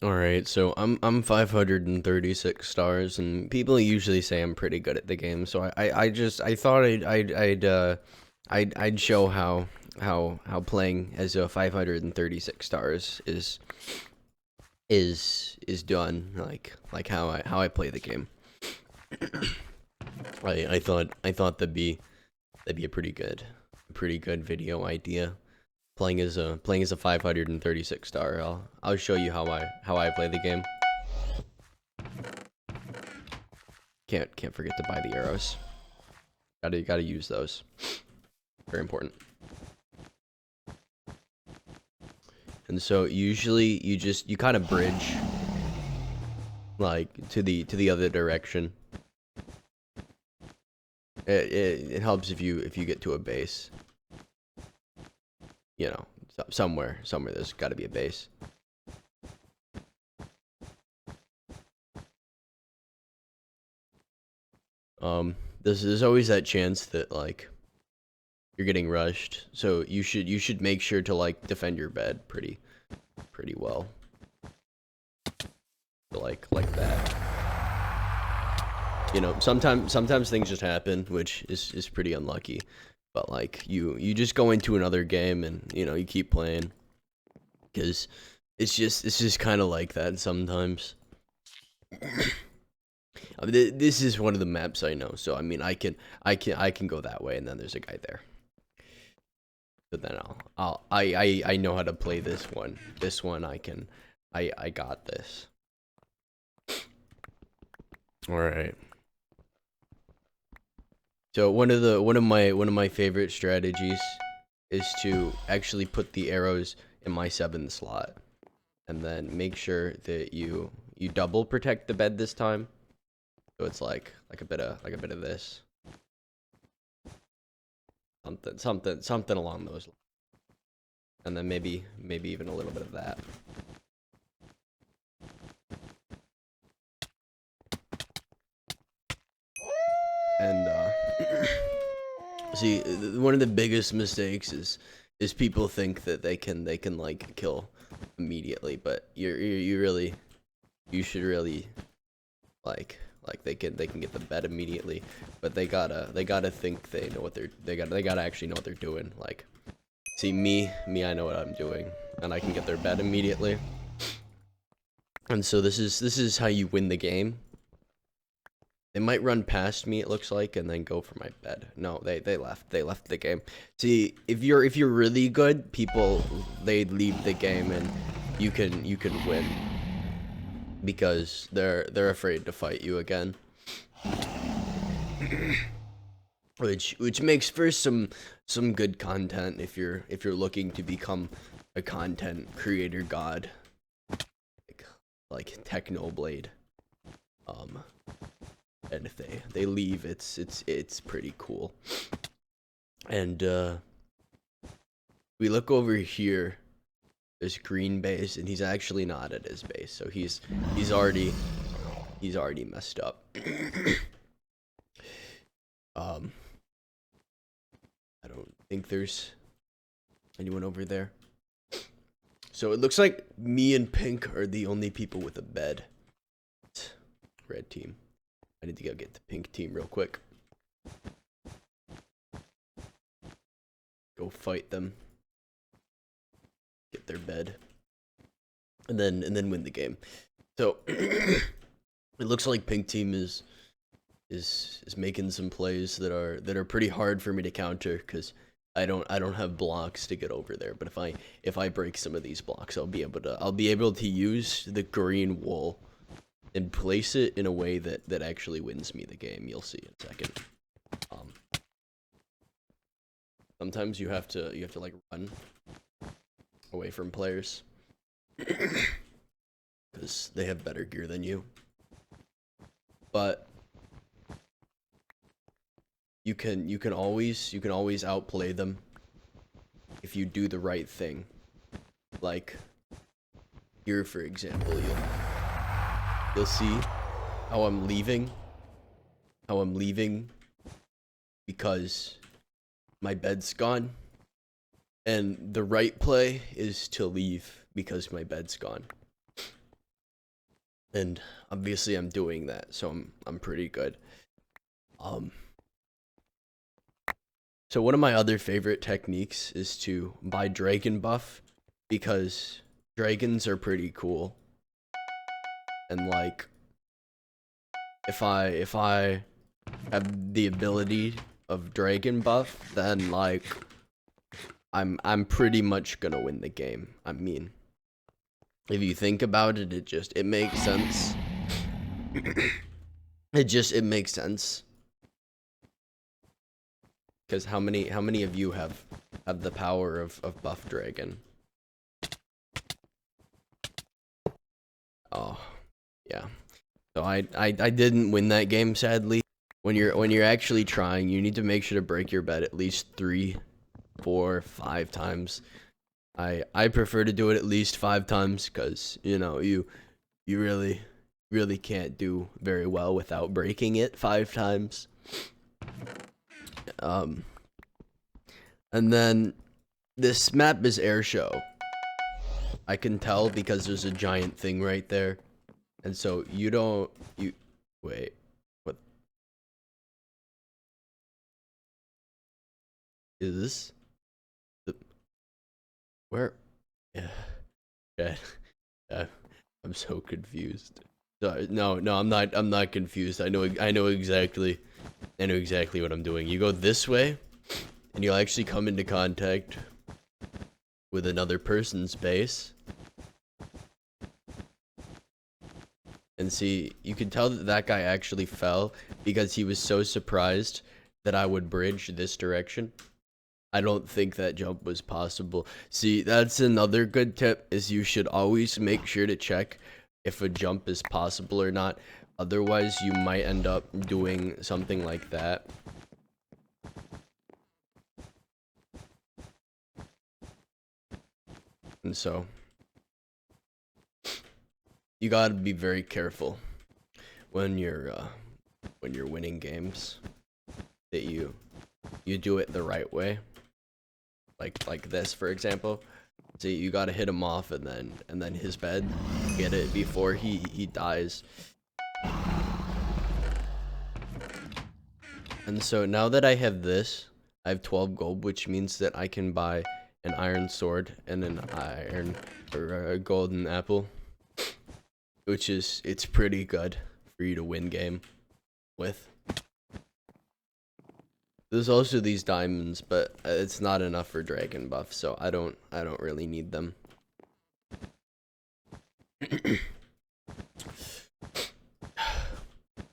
All right, so I'm 536 stars, and people usually say I'm pretty good at the game. So I thought I'd show how playing as a 536 stars is done, like how I play the game. I thought that'd be a pretty good video idea. Playing as a 536 star. I'll show you how I play the game. Can't forget to buy the arrows. Gotta use those. Very important. And so usually you kind of bridge like to the other direction. It helps if you get to a base. You know, somewhere there's got to be a base. There's always that chance that like you're getting rushed, so you should make sure to like defend your bed pretty well. So, like that. You know, sometimes things just happen, which is pretty unlucky. But like you just go into another game and you keep playing because it's just kind of like that sometimes. I mean, this is one of the maps I know, so I mean I can go that way, and then there's a guy there. But then I know how to play this one. This one I got this. All right. So one of my favorite strategies is to actually put the arrows in my 7th slot, and then make sure that you double protect the bed this time. So it's like a bit of this, something along those lines, and then maybe even a little bit of that. And see, one of the biggest mistakes is people think that they can like kill immediately, but you should really like they can get the bed immediately, but they gotta think they gotta actually know what they're doing. Like, see, me, I know what I'm doing, and I can get their bed immediately. And so this is how you win the game. They might run past me, it looks like, and then go for my bed. No, they left the game. See, if you're really good, people, they leave the game, and you can win because they're afraid to fight you again. Which makes for some good content if you're looking to become a content creator god, like Technoblade. Um and if they leave, it's pretty cool. And we look over here, there's green base, and he's actually not at his base, so he's already messed up. um I don't think there's anyone over there. So it looks like me and Pink are the only people with a bed. Red team. I need to go get the pink team real quick. Go fight them. Get their bed. And then win the game. So it looks like pink team is making some plays that are pretty hard for me to counter, because I don't have blocks to get over there. But if I break some of these blocks, I'll be able to use the green wool and place it in a way that actually wins me the game. You'll see in a second. Sometimes you have to like run away from players because they have better gear than you. But you can always outplay them if you do the right thing. Like here, for example, you'll see how I'm leaving because my bed's gone, and the right play is to leave because my bed's gone. and obviously I'm doing that, so I'm pretty good. So one of my other favorite techniques is to buy dragon buff, because dragons are pretty cool. And like, if I have the ability of dragon buff, then like I'm pretty much gonna win the game. I mean, if you think about it, it makes sense. It makes sense. Because how many of you have the power of buff dragon? Oh, yeah. So I didn't win that game, sadly. When you're actually trying, you need to make sure to break your bed at least 3, 4, 5 times. I prefer to do it at least 5 times, because you know you really can't do very well without breaking it 5 times. And then this map is air show. I can tell because there's a giant thing right there. And so wait, what is this? Where? Yeah, yeah, yeah. I'm so confused. Sorry, no, I'm not confused. I know exactly what I'm doing. You go this way, and you'll actually come into contact with another person's base. And see, you can tell that guy actually fell because he was so surprised that I would bridge this direction. I don't think that jump was possible. See, that's another good tip, is you should always make sure to check if a jump is possible or not. Otherwise, you might end up doing something like that. And so, you gotta be very careful when you're winning games, that you do it the right way. Like this, for example. See, you gotta hit him off, and then his bed, get it before he dies. And so now that I have this, I have 12 gold, which means that I can buy an iron sword and an iron or a golden apple, which is, it's pretty good for you to win game with. There's also these diamonds, but it's not enough for dragon buff, so I don't really need them.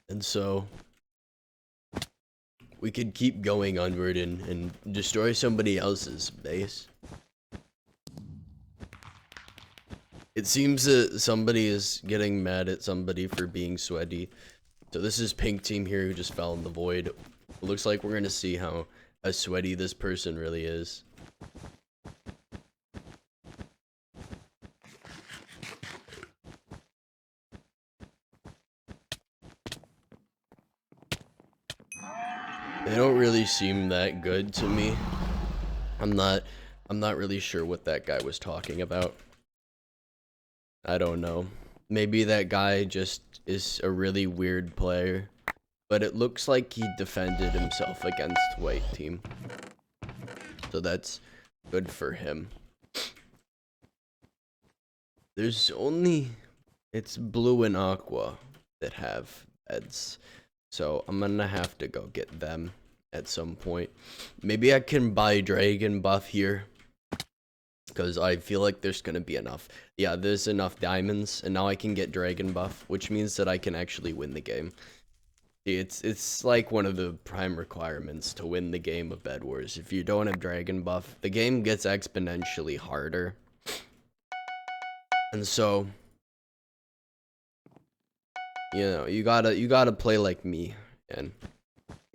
And so we could keep going onward and destroy somebody else's base. It seems that somebody is getting mad at somebody for being sweaty. So this is pink team here who just fell in the void. It looks like we're gonna see how sweaty this person really is. They don't really seem that good to me. I'm not really sure what that guy was talking about. I don't know. Maybe that guy just is a really weird player. But it looks like he defended himself against white team. So that's good for him. There's only, it's blue and aqua that have beds. So I'm gonna have to go get them at some point. Maybe I can buy dragon buff here, because I feel like there's gonna be enough. Yeah, there's enough diamonds, and now I can get dragon buff, which means that I can actually win the game. It's like one of the prime requirements to win the game of bedwars. If you don't have dragon buff, the game gets exponentially harder. And so, you know, you gotta play like me and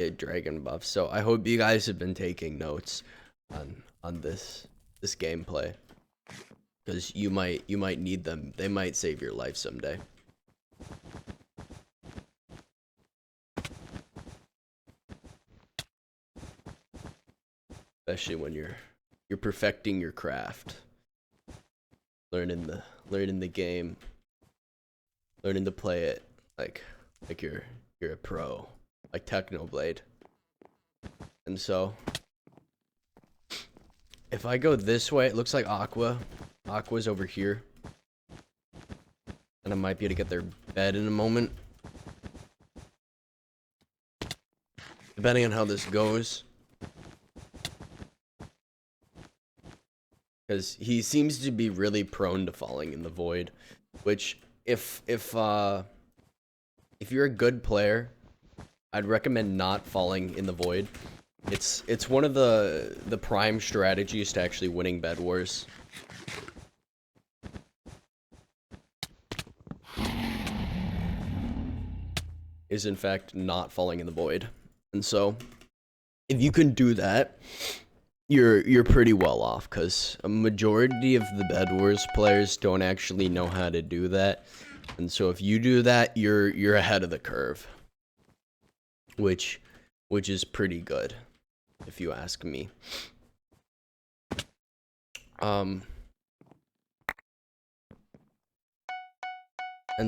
get dragon buff. So I hope you guys have been taking notes on this gameplay, because you might need them. They might save your life someday. Especially when you're perfecting your craft, learning the game. learning to play it like you're a pro, like Technoblade. And so if I go this way, it looks like Aqua's over here, and I might be able to get their bed in a moment, depending on how this goes. Because he seems to be really prone to falling in the void, which if you're a good player, I'd recommend not falling in the void. It's one of the prime strategies to actually winning bed wars. Is in fact not falling in the void. And so if you can do that, you're pretty well off, because a majority of the Bed Wars players don't actually know how to do that. And so if you do that, you're ahead of the curve, which is pretty good, if you ask me. And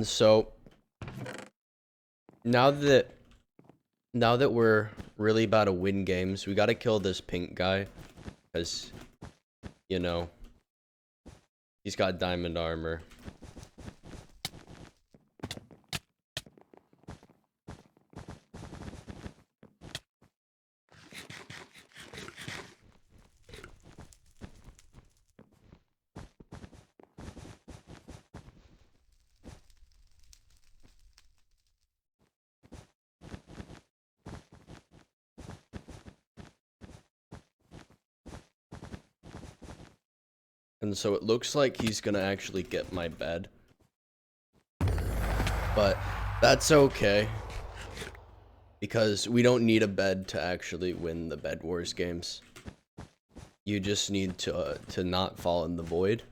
so now that we're really about to win games, we got to kill this pink guy, because, you know, he's got diamond armor. And so it looks like he's gonna actually get my bed. But that's okay, because we don't need a bed to actually win the Bed Wars games. You just need to not fall in the void.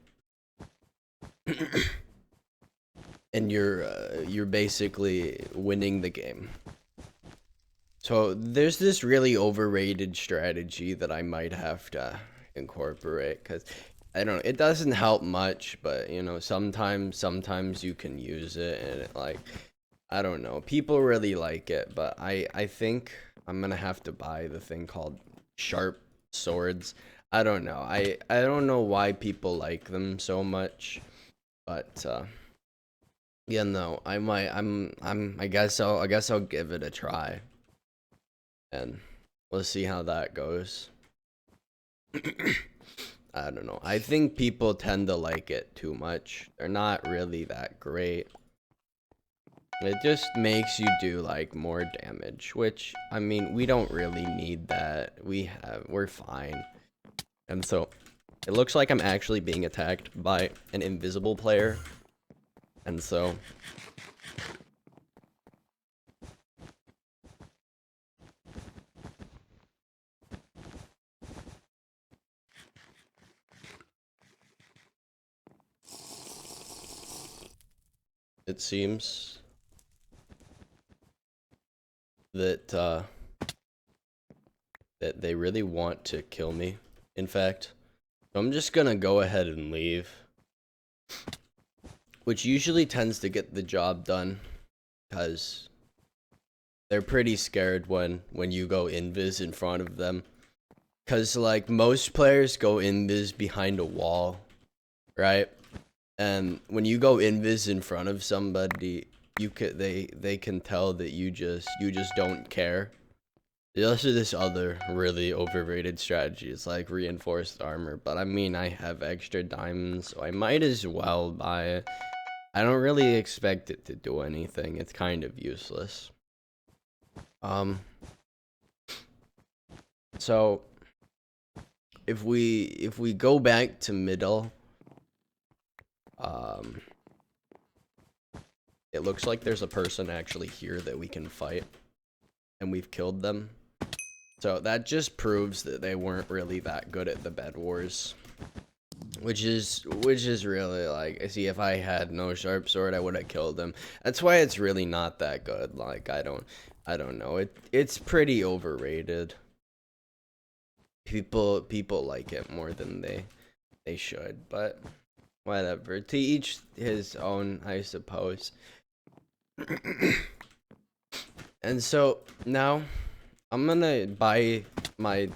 And you're basically winning the game. So there's this really overrated strategy that I might have to incorporate, because I don't know, it doesn't help much, but you know, sometimes you can use it, and it, like, I don't know, people really like it, but I think I'm gonna have to buy the thing called sharp swords. I don't know. I don't know why people like them so much, but yeah, no, I guess I'll give it a try, and we'll see how that goes. I don't know. I think people tend to like it too much. They're not really that great. It just makes you do like more damage, which, I mean, we don't really need that. We're fine. And so it looks like I'm actually being attacked by an invisible player. And so it seems that that they really want to kill me, in fact. So I'm just gonna go ahead and leave, which usually tends to get the job done, because they're pretty scared when you go invis in front of them, because like most players go invis behind a wall, right? And when you go invis in front of somebody, they can tell that you just don't care. There's also this other really overrated strategy. It's like reinforced armor, but I mean, I have extra diamonds, so I might as well buy it. I don't really expect it to do anything. It's kind of useless. So if we go back to middle, it looks like there's a person actually here that we can fight, and we've killed them. So that just proves that they weren't really that good at the Bed Wars, which is really, like, see, if I had no sharp sword, I would have killed them. That's why it's really not that good. Like, I don't know. It's pretty overrated. People like it more than they should, but whatever. To each his own, I suppose. And so now I'm gonna buy my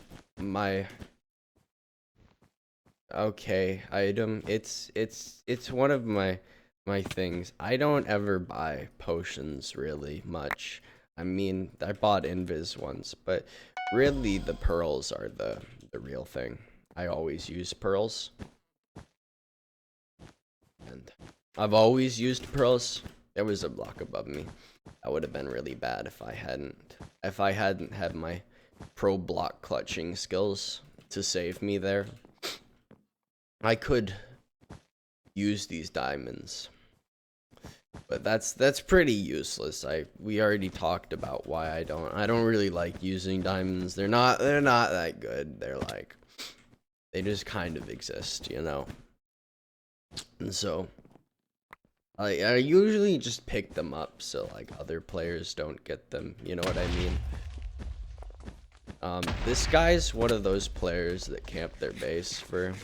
okay item. It's one of my things. I don't ever buy potions really much. I mean, I bought invis once, but really the pearls are the real thing. I always use pearls. And I've always used pearls. There was a block above me. That would have been really bad if I hadn't had my pro block clutching skills to save me there. I could use these diamonds, but that's pretty useless. We already talked about why I don't really like using diamonds. They're not that good. They just kind of exist, you know. And so I usually just pick them up so like other players don't get them, you know what I mean? This guy's one of those players that camp their base for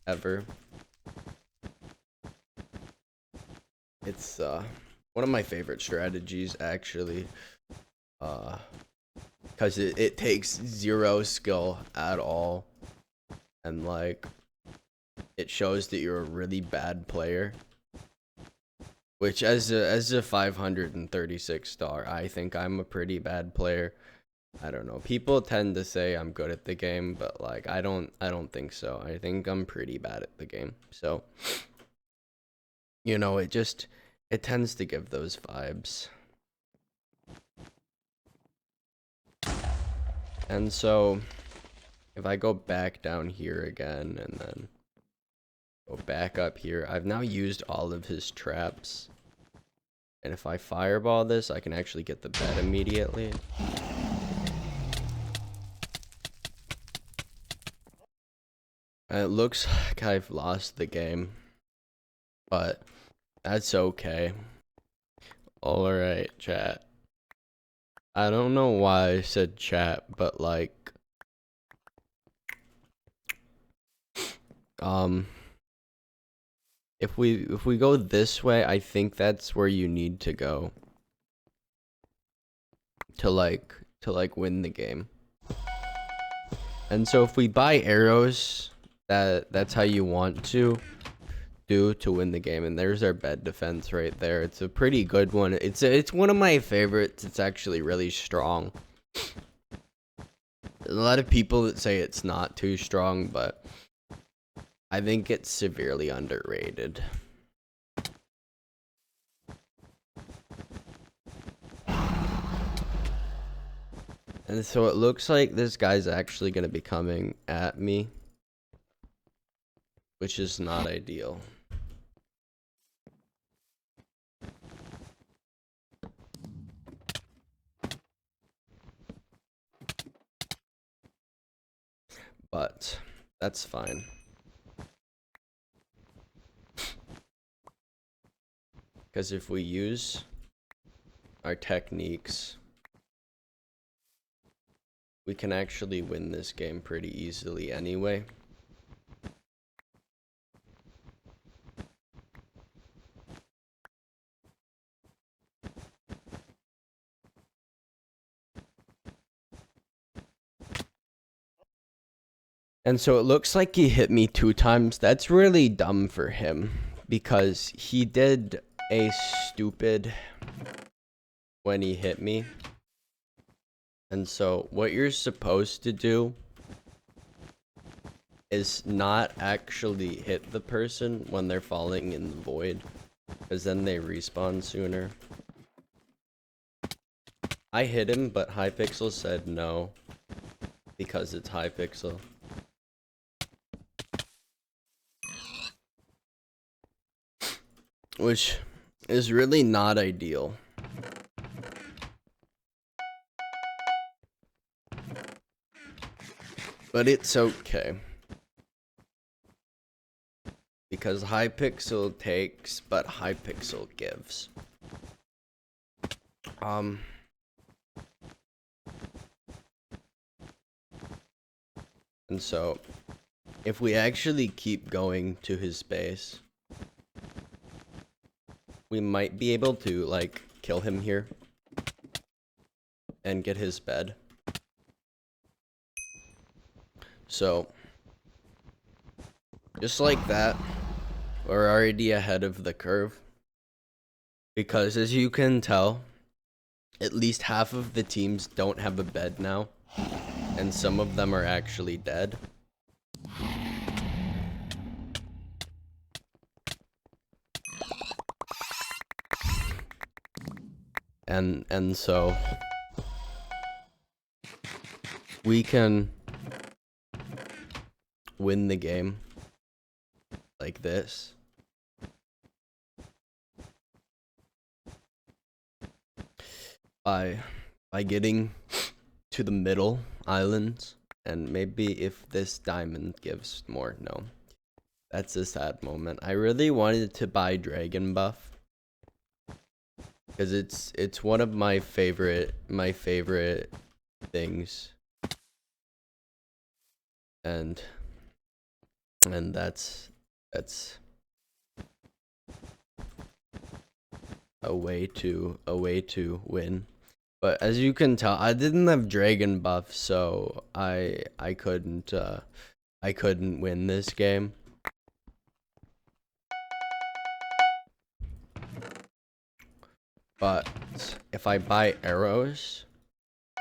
ever. It's one of my favorite strategies actually, because it takes 0 skill at all, and like it shows that you're a really bad player. Which as a 536 star, I think I'm a pretty bad player. I don't know. People tend to say I'm good at the game, but like I don't think so. I think I'm pretty bad at the game. So, you know, it tends to give those vibes. And so if I go back down here again and then go back up here, I've now used all of his traps. And if I fireball this, I can actually get the bed immediately. It looks like I've lost the game, but that's okay. Alright, chat. I don't know why I said chat, but like, if we go this way, I think that's where you need to go to like win the game. And so if we buy arrows, that's how you want to do to win the game. And there's our bed defense right there. It's a pretty good one. It's one of my favorites. It's actually really strong. There's a lot of people that say it's not too strong, but I think it's severely underrated. And so it looks like this guy's actually going to be coming at me, which is not ideal. But that's fine. Because if we use our techniques, we can actually win this game pretty easily anyway. And so it looks like he hit me 2 times. That's really dumb for him, because he did a stupid when he hit me. And so what you're supposed to do is not actually hit the person when they're falling in the void, because then they respawn sooner. I hit him, but Hypixel said no, because it's Hypixel. Which is really not ideal. But it's okay. Because Hypixel takes, but Hypixel gives. And so, if we actually keep going to his base, we might be able to, like, kill him here and get his bed. So, just like that, we're already ahead of the curve. Because as you can tell, at least half of the teams don't have a bed now. And some of them are actually dead. And so we can win the game like this. By getting to the middle islands, and maybe if this diamond gives more. No, that's a sad moment. I really wanted to buy dragon buff because it's one of my favorite things, and that's a way to win. But as you can tell, I didn't have dragon buff, so I couldn't win this game. But if I buy arrows,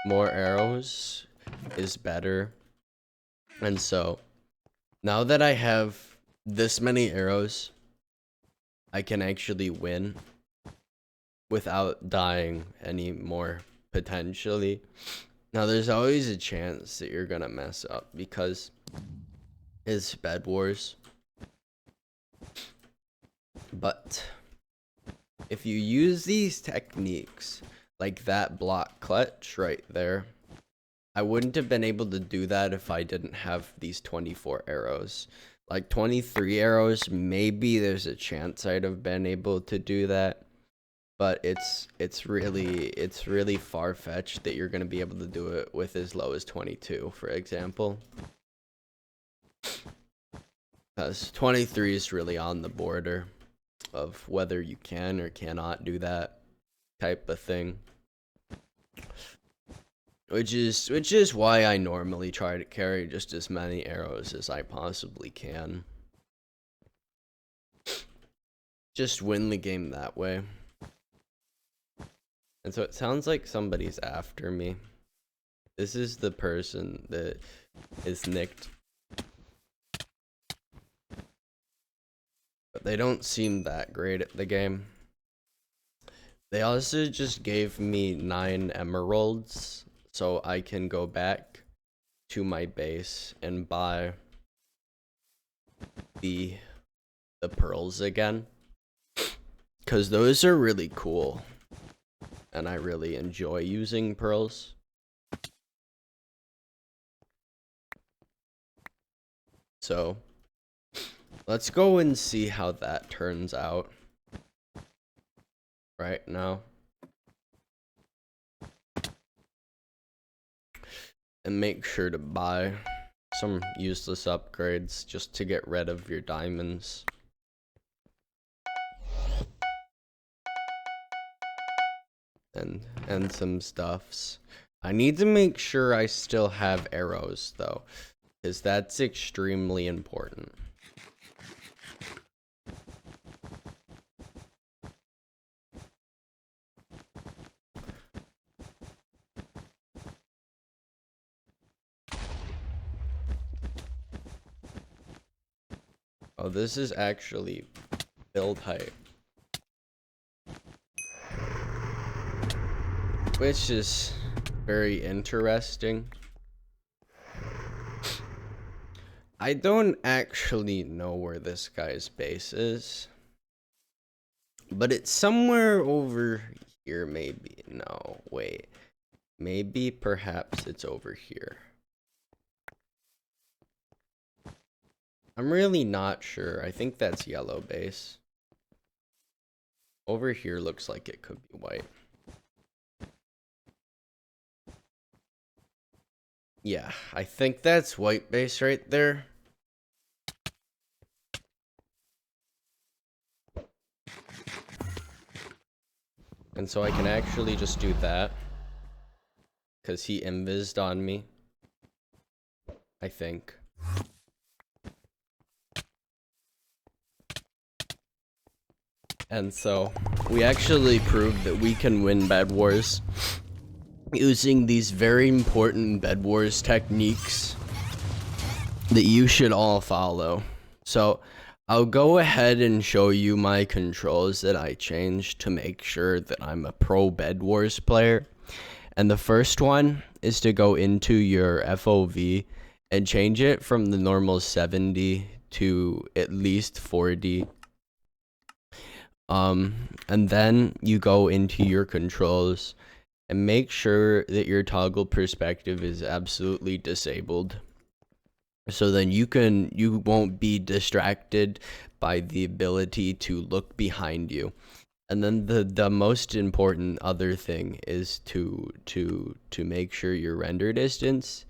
more arrows is better. And so now that I have this many arrows, I can actually win without dying anymore, potentially. Now there's always a chance that you're gonna mess up because it's bedwars. But if you use these techniques, like that block clutch right there, I wouldn't have been able to do that if I didn't have these 24 arrows. Like 23 arrows, maybe there's a chance I'd have been able to do that. But it's really far-fetched that you're going to be able to do it with as low as 22, for example. Because 23 is really on the border of whether you can or cannot do that type of thing. Which is why I normally try to carry just as many arrows as I possibly can. Just win the game that way. And so it sounds like somebody's after me. This is the person that is nicked. But they don't seem that great at the game. They also just gave me 9 emeralds, so I can go back to my base and buy the pearls again. 'Cause those are really cool. And I really enjoy using pearls. So let's go and see how that turns out right now. And make sure to buy some useless upgrades just to get rid of your diamonds. And some stuffs. I need to make sure I still have arrows though, because that's extremely important. Oh, this is actually build height, which is very interesting. I don't actually know where this guy's base is, but it's somewhere over here, maybe. No, wait. Maybe, perhaps it's over here. I'm really not sure. I think that's yellow base. Over here looks like it could be white. Yeah, I think that's white base right there. And so I can actually just do that. Because he invised on me. I think. And so we actually proved that we can win Bed Wars using these very important Bed Wars techniques that you should all follow. So I'll go ahead and show you my controls that I changed to make sure that I'm a pro Bed Wars player. And the first one is to go into your FOV and change it from the normal 70 to at least 40. And then you go into your controls and make sure that your toggle perspective is absolutely disabled. So then you won't be distracted by the ability to look behind you. And then the most important other thing is to make sure your render distance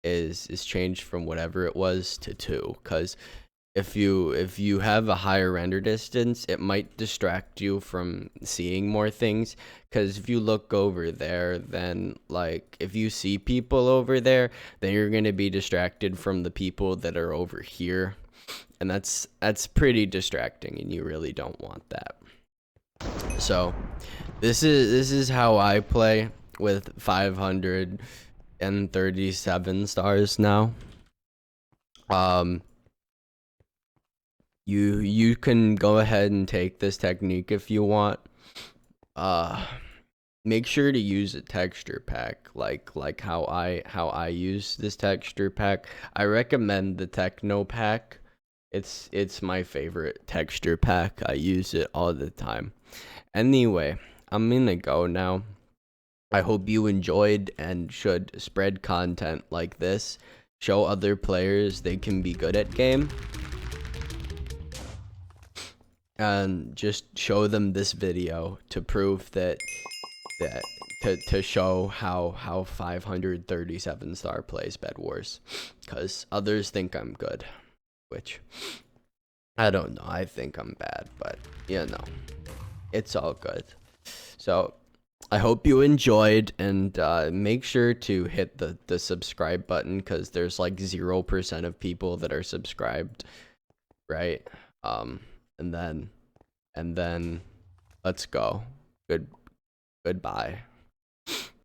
is changed from whatever it was to 2, because if you have a higher render distance, it might distract you from seeing more things. Because if you look over there, then like if you see people over there, then you're gonna be distracted from the people that are over here, and that's pretty distracting, and you really don't want that. So this is how I play with 537 stars now. You can go ahead and take this technique if you want. Make sure to use a texture pack like how I use this texture pack. I recommend the Techno pack. It's my favorite texture pack. I use it all the time. Anyway, I'm gonna go now. I hope you enjoyed and should spread content like this. Show other players they can be good at game. And just show them this video to prove that to show how 537 star plays Bed Wars, because others think I'm good, which I don't know. I think I'm bad, but you know, it's all good. So I hope you enjoyed, and make sure to hit the subscribe button, because there's like 0% of people that are subscribed, right? And then let's go. Goodbye.